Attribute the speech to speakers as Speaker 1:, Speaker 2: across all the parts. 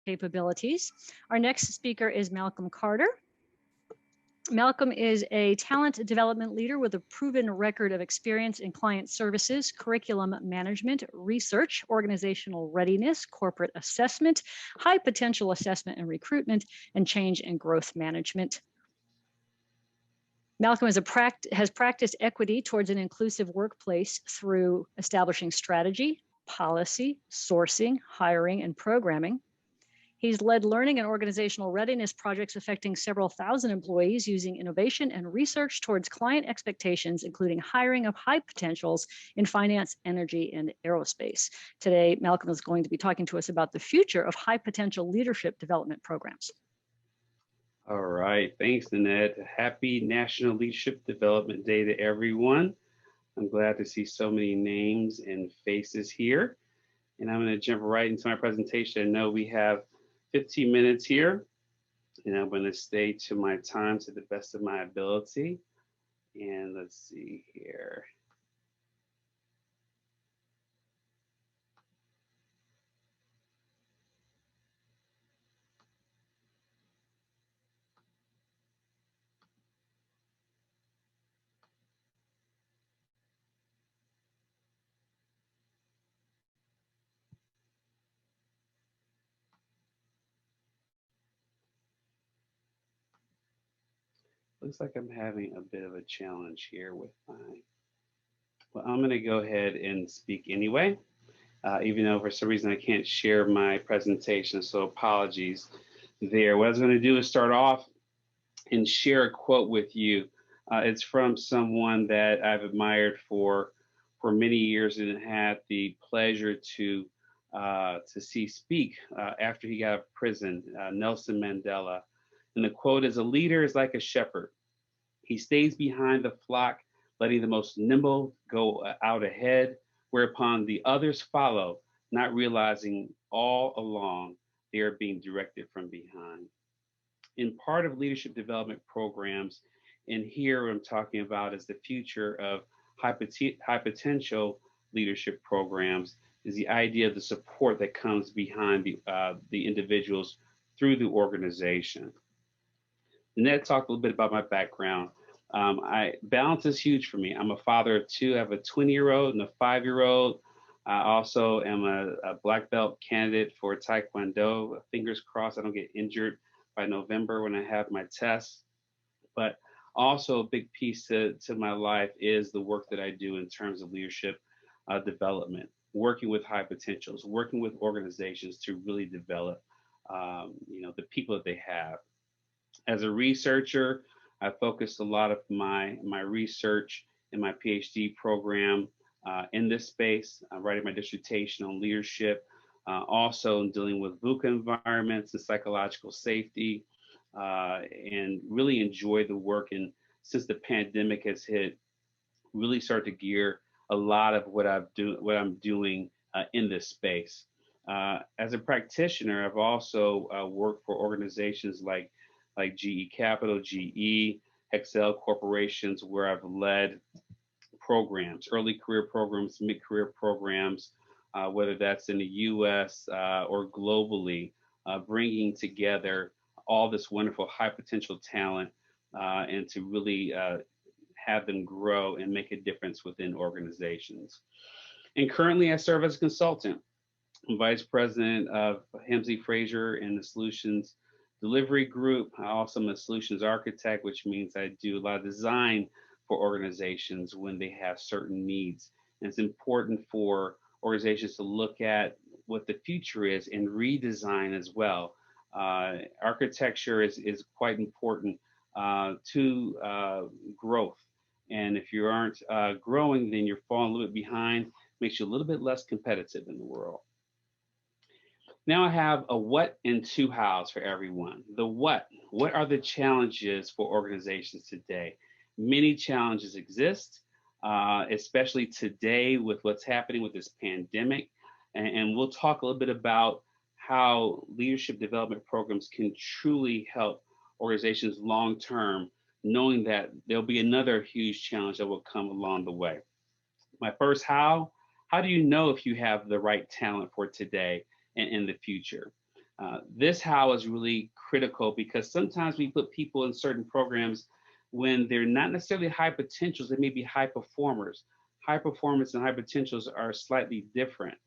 Speaker 1: capabilities. Our next speaker is Malcolm Carter. Malcolm is a talent development leader with a proven record of experience in client services, curriculum management, research, organizational readiness, corporate assessment, high potential assessment and recruitment, and change and growth management. Malcolm has practiced equity towards an inclusive workplace through establishing strategy, policy, sourcing, hiring, and programming. He's led learning and organizational readiness projects affecting several thousand employees using innovation and research towards client expectations, including hiring of high potentials in finance, energy, and aerospace. Today, Malcolm is going to be talking to us about the future of high potential leadership development programs.
Speaker 2: All right, thanks, Nanette. Happy National Leadership Development Day to everyone. I'm glad to see so many names and faces here. And I'm going to jump right into my presentation. I know we have 15 minutes here, and I'm going to stay to my time to the best of my ability. And let's see here. Looks like I'm having a bit of a challenge here with well, I'm going to go ahead and speak anyway, even though for some reason I can't share my presentation, so apologies there. What I was going to do is start off and share a quote with you. It's from someone that I've admired for many years and had the pleasure to see speak after he got out of prison, Nelson Mandela. And the quote is, "A leader is like a shepherd. He stays behind the flock, letting the most nimble go out ahead, whereupon the others follow, not realizing all along they are being directed from behind." In part of leadership development programs, and here what I'm talking about is the future of high potential leadership programs, is the idea of the support that comes behind the individuals through the organization. Ned talked a little bit about my background. Balance is huge for me. I'm a father of two. I have a 20-year-old and a 5-year-old. I also am a black belt candidate for Taekwondo. Fingers crossed I don't get injured by November when I have my tests. But also a big piece to my life is the work that I do in terms of leadership development, working with high potentials, working with organizations to really develop the people that they have. As a researcher, I focused a lot of my research in my PhD program in this space, writing my dissertation on leadership, also dealing with VUCA environments and psychological safety, and really enjoy the work. And since the pandemic has hit, really start to gear a lot of what I'm doing in this space. As a practitioner, I've also worked for organizations like GE Capital, GE, Excel corporations, where I've led programs, early career programs, mid-career programs, whether that's in the US or globally, bringing together all this wonderful high potential talent and to really have them grow and make a difference within organizations. And currently I serve as a consultant. I'm vice president of Hemsley Fraser and the Solutions Delivery Group. I also am a solutions architect, which means I do a lot of design for organizations when they have certain needs. And it's important for organizations to look at what the future is and redesign as well. Architecture is quite important to growth. And if you aren't growing, then you're falling a little bit behind, makes you a little bit less competitive in the world. Now I have a what and two hows for everyone. The what are the challenges for organizations today? Many challenges exist, especially today with what's happening with this pandemic. And we'll talk a little bit about how leadership development programs can truly help organizations long-term, knowing that there'll be another huge challenge that will come along the way. My first how do you know if you have the right talent for today and in the future? This how is really critical because sometimes we put people in certain programs when they're not necessarily high potentials, they may be high performers. High performance and high potentials are slightly different.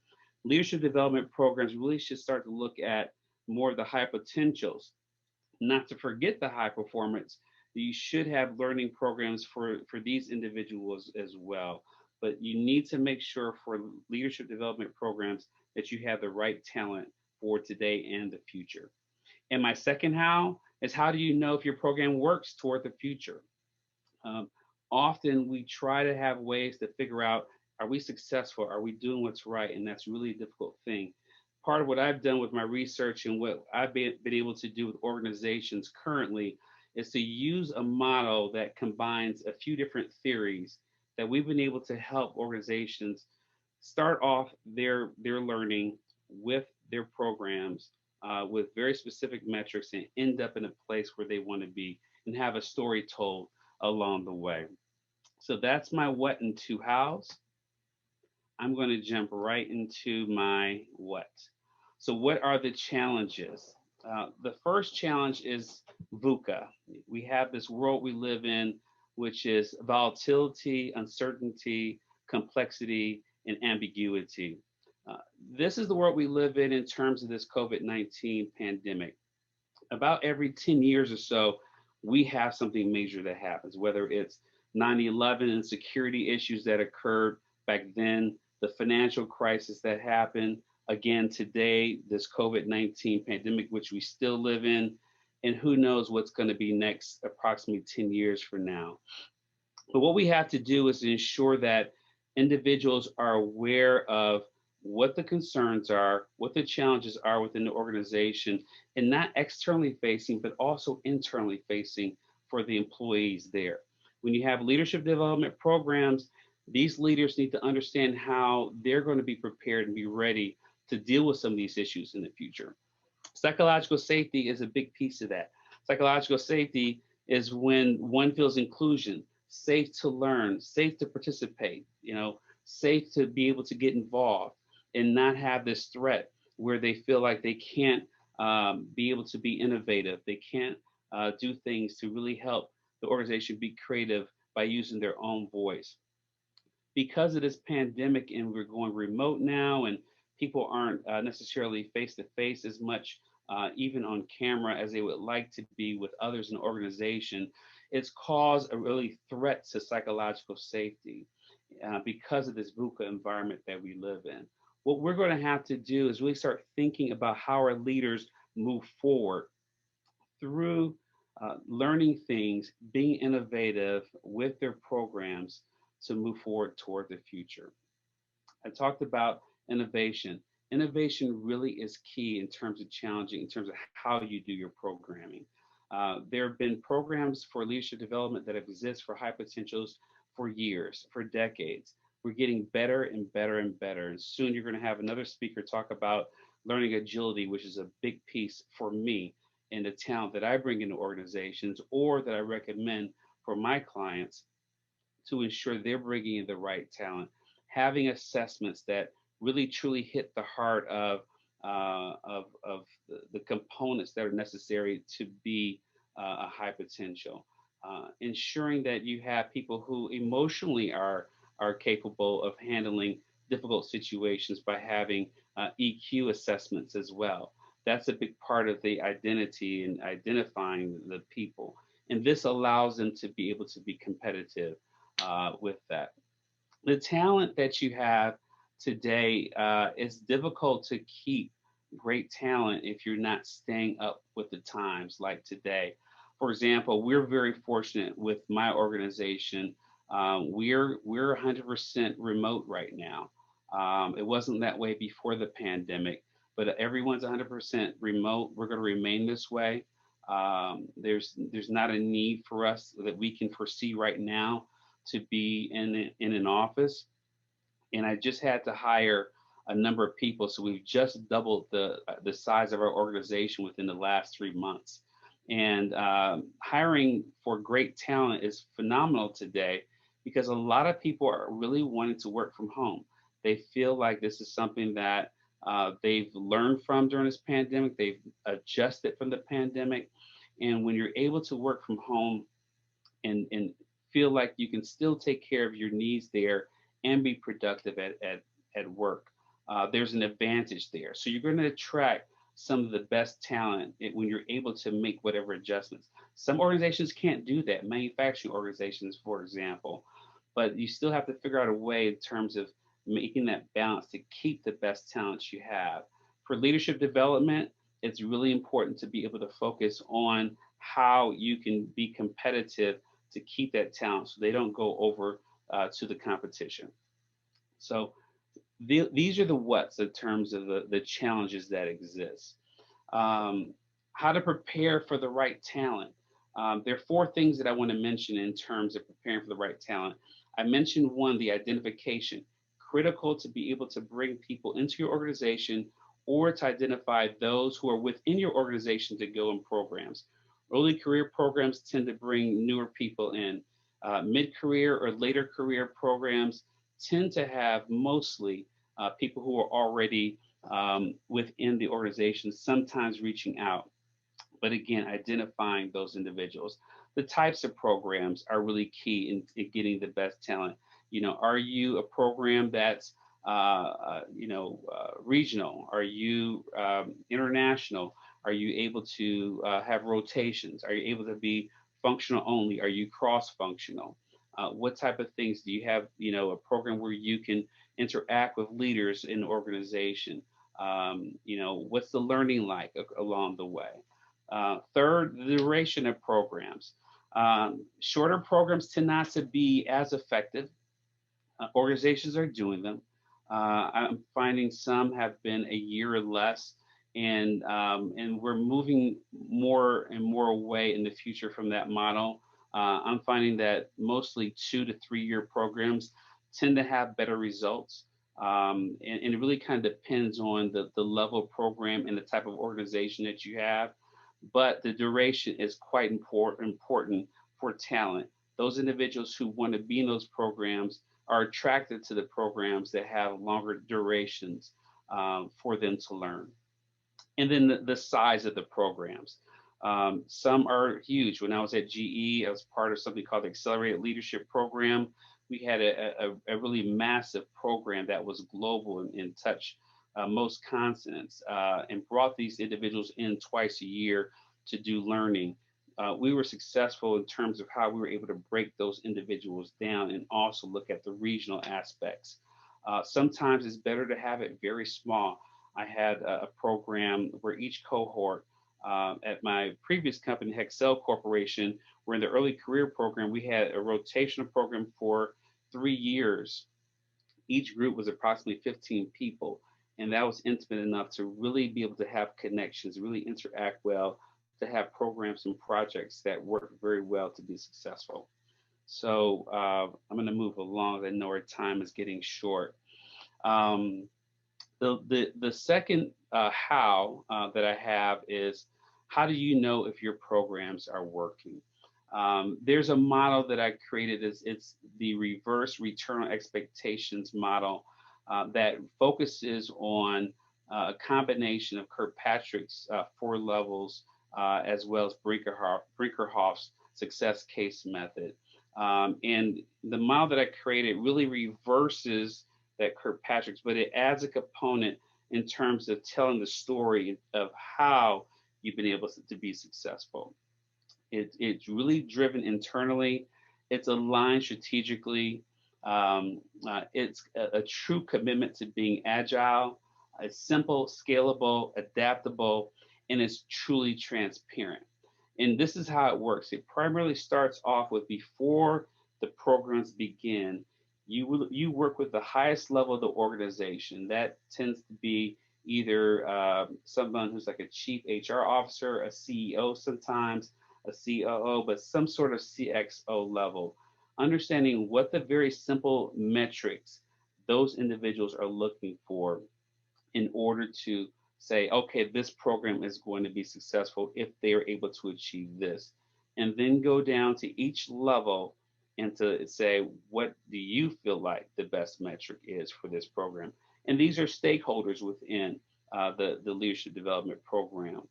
Speaker 2: Leadership development programs really should start to look at more of the high potentials, not to forget the high performance. You should have learning programs for these individuals as well. But you need to make sure for leadership development programs that you have the right talent for today and the future. And my second how is how do you know if your program works toward the future? Um, Often we try to have ways to figure out, are we successful? Are we doing what's right? And that's really a difficult thing. Part of what I've done with my research and what I've been able to do with organizations currently is to use a model that combines a few different theories that we've been able to help organizations start off their learning with their programs with very specific metrics and end up in a place where they want to be and have a story told along the way. So that's my what and two hows. I'm going to jump right into my what. So, what are the challenges? The first challenge is VUCA. We have this world we live in, which is volatility, uncertainty, complexity, and ambiguity. Uh, this is the world we live in terms of this COVID-19 pandemic. About every 10 years or so, we have something major that happens, whether it's 9/11 and security issues that occurred back then, the financial crisis that happened again today, this COVID-19 pandemic, which we still live in, and who knows what's going to be next approximately 10 years from now. But what we have to do is to ensure that individuals are aware of what the concerns are, what the challenges are within the organization, and not externally facing, but also internally facing for the employees there. When you have leadership development programs, these leaders need to understand how they're going to be prepared and be ready to deal with some of these issues in the future. Psychological safety is a big piece of that. Psychological safety is when one feels inclusion, safe to learn, safe to participate, safe to be able to get involved and not have this threat where they feel like they can't be able to be innovative. They can't do things to really help the organization be creative by using their own voice. Because of this pandemic and we're going remote now and people aren't necessarily face to face as much, even on camera as they would like to be with others in the organization, it's caused a really threat to psychological safety because of this VUCA environment that we live in. What we're going to have to do is really start thinking about how our leaders move forward through learning things, being innovative with their programs to move forward toward the future. I talked about innovation. Innovation really is key in terms of challenging, in terms of how you do your programming. There have been programs for leadership development that have existed for high potentials for years, for decades. We're getting better and better and better. And soon you're going to have another speaker talk about learning agility, which is a big piece for me in the talent that I bring into organizations or that I recommend for my clients to ensure they're bringing in the right talent, having assessments that really truly hit the heart of the components that are necessary to be a high potential, ensuring that you have people who emotionally are capable of handling difficult situations by having EQ assessments as well. That's a big part of the identity and identifying the people. And this allows them to be able to be competitive with that. The talent that you have today is difficult to keep great talent if you're not staying up with the times like today. For example, we're very fortunate with my organization. We're 100% remote right now. It wasn't that way before the pandemic, but everyone's 100% remote. We're going to remain this way. There's not a need for us that we can foresee right now to be in an office. And I just had to hire a number of people, so we've just doubled the size of our organization within the last 3 months. And hiring for great talent is phenomenal today because a lot of people are really wanting to work from home. They feel like this is something that they've learned from during this pandemic. They've adjusted from the pandemic. And when you're able to work from home and feel like you can still take care of your needs there and be productive at work, there's an advantage there. So you're going to attract some of the best talent when you're able to make whatever adjustments. Some organizations can't do that, manufacturing organizations, for example, but you still have to figure out a way in terms of making that balance to keep the best talents you have. For leadership development, it's really important to be able to focus on how you can be competitive to keep that talent so they don't go over to the competition. So these are the what's in terms of the challenges that exist. Um, how to prepare for the right talent. There are four things that I want to mention in terms of preparing for the right talent. I mentioned one, the identification, critical to be able to bring people into your organization or to identify those who are within your organization to go in programs. Early career programs tend to bring newer people in. Mid-career or later career programs tend to have mostly people who are already within the organization, sometimes reaching out. But again, identifying those individuals. The types of programs are really key in getting the best talent. Are you a program that's regional? Are you international? Are you able to have rotations? Are you able to be functional only? Are you cross-functional? What type of things do you have? A program where you can interact with leaders in the organization. What's the learning like along the way? Third, the duration of programs. Shorter programs tend not to be as effective. Organizations are doing them. I'm finding some have been a year or less, and we're moving more and more away in the future from that model. I'm finding that mostly 2 to 3 year programs tend to have better results. And it really kind of depends on the level of program and the type of organization that you have. But the duration is quite important for talent. Those individuals who want to be in those programs are attracted to the programs that have longer durations for them to learn. And then the size of the programs. Some are huge. When I was at GE, I was part of something called the Accelerated Leadership Program. We had a really massive program that was global and touched most continents and brought these individuals in twice a year to do learning. We were successful in terms of how we were able to break those individuals down and also look at the regional aspects. Sometimes it's better to have it very small. I had a program where each cohort at my previous company, Hexcel Corporation, where in the early career program, we had a rotational program for 3 years. Each group was approximately 15 people, and that was intimate enough to really be able to have connections, really interact well, to have programs and projects that work very well to be successful. So I'm going to move along. I know our time is getting short. Um, the second how that I have is, how do you know if your programs are working? There's a model that I created. It's the reverse return on expectations model that focuses on a combination of Kirkpatrick's 4 levels as well as Brinkerhoff's success case method. And the model that I created really reverses that Kirkpatrick's, but it adds a component in terms of telling the story of how you've been able to be successful. It's really driven internally. It's aligned strategically. It's a true commitment to being agile. It's simple, scalable, adaptable, and it's truly transparent. And this is how it works. It primarily starts off with, before the programs begin, you work with the highest level of the organization. That tends to be either someone who's like a chief HR officer, a CEO sometimes, a COO, but some sort of CXO level. Understanding what the very simple metrics those individuals are looking for in order to say, okay, this program is going to be successful if they are able to achieve this. And then go down to each level and to say, what do you feel like the best metric is for this program? And these are stakeholders within the leadership development program.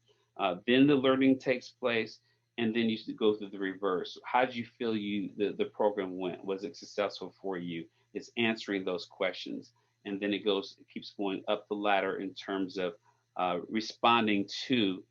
Speaker 2: Then the learning takes place, and then you go through the reverse. How did you feel the program went? Was it successful for you? It's answering those questions. And then it keeps going up the ladder in terms of responding to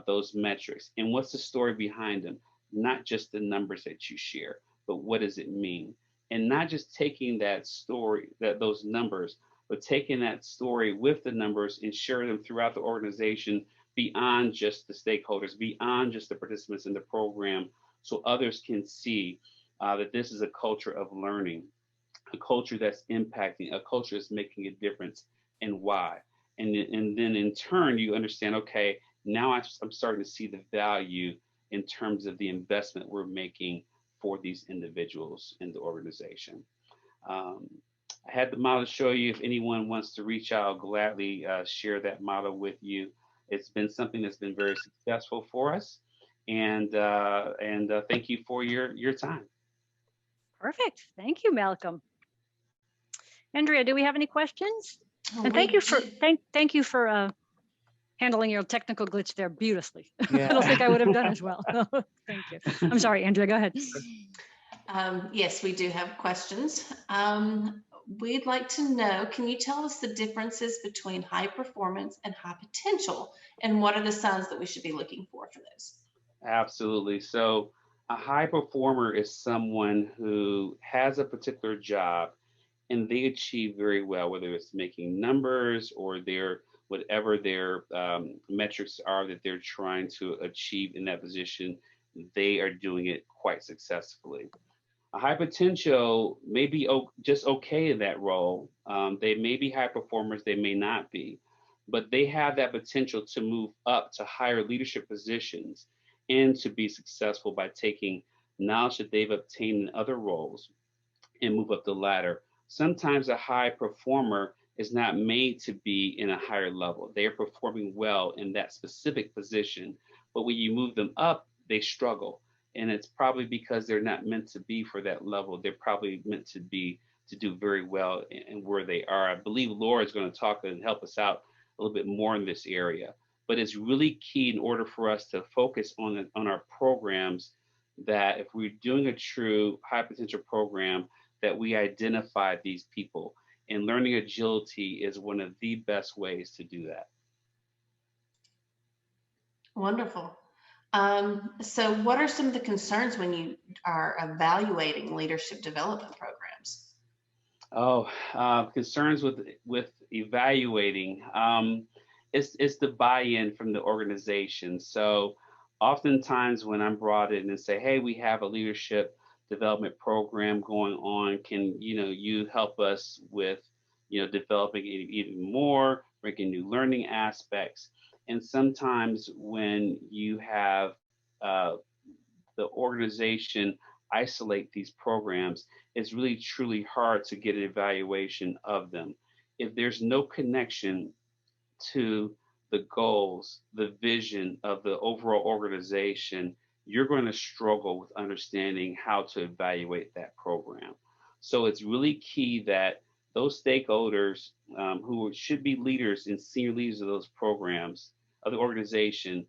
Speaker 2: those metrics. And what's the story behind them? Not just the numbers that you share, but what does it mean? And not just taking that story, those numbers, but taking that story with the numbers and sharing them throughout the organization beyond just the stakeholders, beyond just the participants in the program, so others can see that this is a culture of learning, a culture that's impacting, a culture that's making a difference, and why. And then in turn, you understand, okay, now I'm starting to see the value in terms of the investment we're making for these individuals in the organization. I had the model to show you. If anyone wants to reach out, I'll gladly share that model with you. It's been something that's been very successful for us, and thank you for your time.
Speaker 1: Perfect. Thank you, Malcolm. Andrea, do we have any questions? And thank you for handling your technical glitch there beautifully.
Speaker 2: Yeah.
Speaker 1: I don't think I would have done as well. Thank you. I'm sorry, Andrea, go ahead.
Speaker 3: Yes, we do have questions. We'd like to know, can you tell us the differences between high performance and high potential, and what are the signs that we should be looking for those?
Speaker 2: Absolutely. So a high performer is someone who has a particular job and they achieve very well, whether it's making numbers or whatever their metrics are that they're trying to achieve in that position, they are doing it quite successfully. A high potential may be just okay in that role. They may be high performers, they may not be, but they have that potential to move up to higher leadership positions and to be successful by taking knowledge that they've obtained in other roles and move up the ladder. Sometimes a high performer is not made to be in a higher level. They are performing well in that specific position, but when you move them up, they struggle. And it's probably because they're not meant to be for that level. They're probably meant to do very well in where they are. I believe Laura is going to talk and help us out a little bit more in this area. But it's really key in order for us to focus on our programs, that if we're doing a true high potential program, that we identify these people. And learning agility is one of the best ways to do that.
Speaker 3: Wonderful. So what are some of the concerns when you are evaluating leadership development programs?
Speaker 2: Concerns with evaluating. It's the buy-in from the organization. So oftentimes when I'm brought in and say, hey, we have a leadership development program going on, can you help us with developing it even more, bringing new learning aspects. And sometimes when you have the organization isolate these programs, it's really truly hard to get an evaluation of them. If there's no connection to the goals, the vision of the overall organization, you're going to struggle with understanding how to evaluate that program. So it's really key that those stakeholders who should be leaders and senior leaders of those programs, of the organization,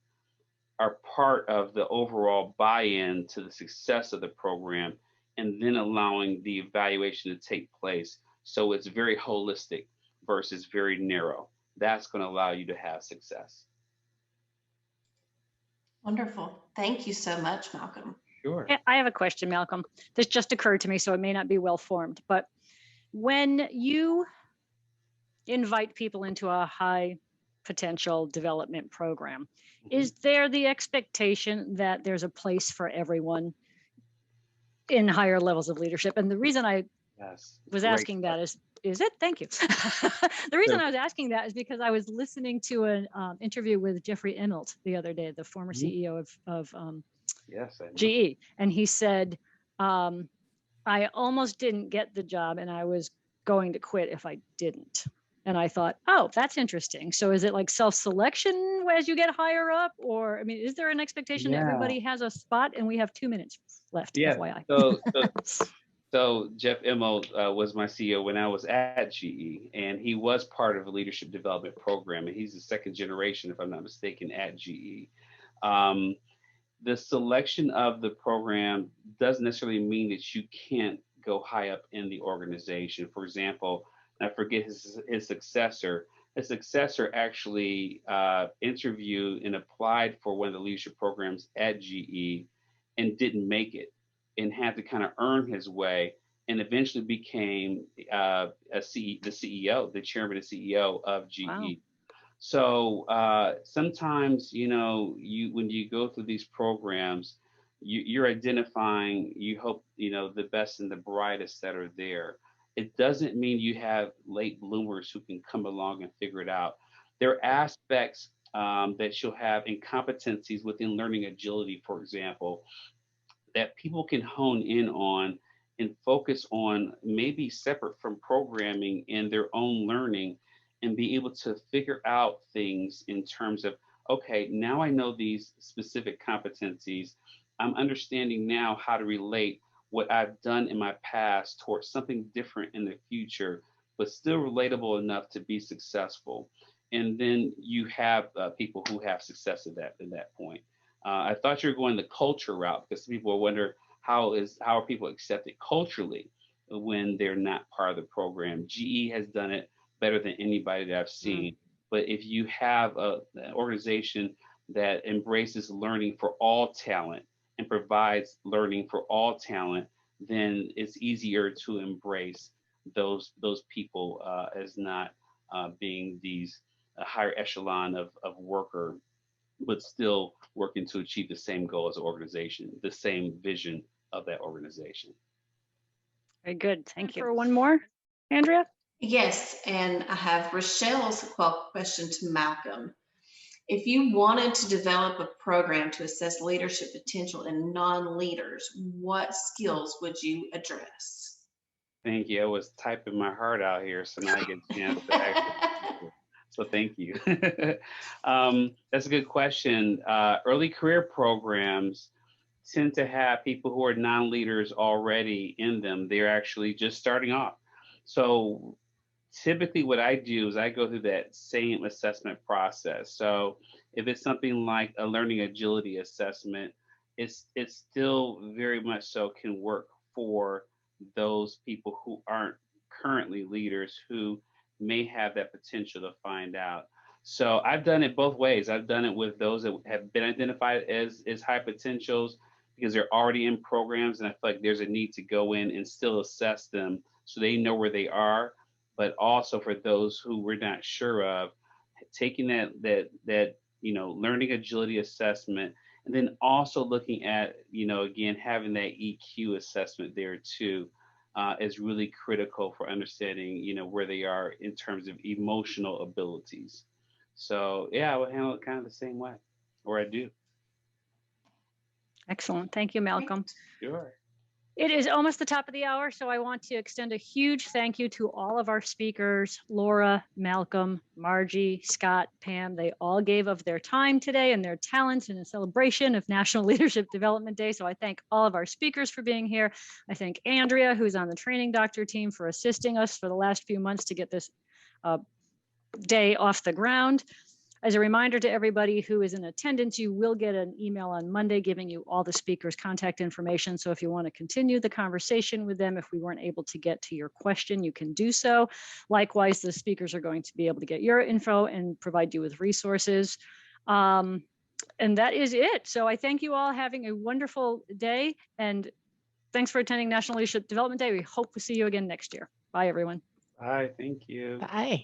Speaker 2: are part of the overall buy-in to the success of the program, and then allowing the evaluation to take place. So it's very holistic versus very narrow. That's going to allow you to have success.
Speaker 3: Wonderful. Thank you so much, Malcolm.
Speaker 2: Sure.
Speaker 1: I have a question, Malcolm. This just occurred to me, so it may not be well formed, but when you invite people into a high potential development program, is there the expectation that there's a place for everyone in higher levels of leadership? And the reason I was asking that is it? Thank you. The reason I was asking that is because I was listening to an interview with Jeffrey Immelt the other day, the former CEO of GE. And he said, I almost didn't get the job and I was going to quit if I didn't. And I thought, oh, that's interesting. So is it like self-selection as you get higher up? Or, I mean, is there an expectation that everybody has a spot? And we have 2 minutes left, FYI.
Speaker 2: So Jeff Immelt was my CEO when I was at GE, and he was part of a leadership development program, and he's the second generation, if I'm not mistaken, at GE. Um, the selection of the program doesn't necessarily mean that you can't go high up in the organization. For example, I forget his successor. His successor actually interviewed and applied for one of the leadership programs at GE and didn't make it, and had to kind of earn his way, and eventually became the CEO, the chairman and CEO of GE.
Speaker 1: Wow.
Speaker 2: So sometimes, you when you go through these programs, you're identifying, you hope, the best and the brightest that are there. It doesn't mean you have late bloomers who can come along and figure it out. There are aspects that you'll have in competencies within learning agility, for example, that people can hone in on and focus on, maybe separate from programming, in their own learning, and be able to figure out things in terms of, okay, now I know these specific competencies. I'm understanding now how to relate what I've done in my past towards something different in the future, but still relatable enough to be successful. And then you have people who have success at that point. I thought you were going the culture route, because people wonder how are people accepted culturally when they're not part of the program. GE has done it better than anybody that I've seen. But if you have an organization that embraces learning for all talent and provides learning for all talent, then it's easier to embrace those people as not being these higher echelon of worker, but still working to achieve the same goal as an organization, the same vision of that organization.
Speaker 1: Very good. Thank you. For one more, Andrea?
Speaker 3: Yes, and I have Rochelle's question to Malcolm. If you wanted to develop a program to assess leadership potential in non-leaders, what skills would you address?
Speaker 2: Thank you. I was typing my heart out here, so now I get a chance to actually. So thank you. That's a good question. Early career programs tend to have people who are non-leaders already in them. They're actually just starting off. So typically what I do is I go through that same assessment process. So if it's something like a learning agility assessment, it's still very much so can work for those people who aren't currently leaders, who may have that potential to find out. So I've done it both ways. I've done it with those that have been identified as high potentials because they're already in programs, and I feel like there's a need to go in and still assess them so they know where they are. But also for those who we're not sure of, taking that learning agility assessment, and then also looking at, again, having that EQ assessment there too, is really critical for understanding, where they are in terms of emotional abilities. So yeah, I would handle it kind of the same way, or I do.
Speaker 1: Excellent. Thank you, Malcolm.
Speaker 2: Sure.
Speaker 1: It is almost the top of the hour, so I want to extend a huge thank you to all of our speakers, Laura, Malcolm, Margie, Scott, Pam. They all gave of their time today and their talents in a celebration of National Leadership Development Day. So I thank all of our speakers for being here. I thank Andrea, who's on the training doctor team, for assisting us for the last few months to get this day off the ground. As a reminder to everybody who is in attendance, you will get an email on Monday giving you all the speakers' contact information. So if you want to continue the conversation with them, if we weren't able to get to your question, you can do so. Likewise, the speakers are going to be able to get your info and provide you with resources. And that is it. So I thank you all, having a wonderful day, and thanks for attending National Leadership Development Day. We hope to see you again next year. Bye, everyone.
Speaker 2: Bye. Thank you.
Speaker 4: Bye.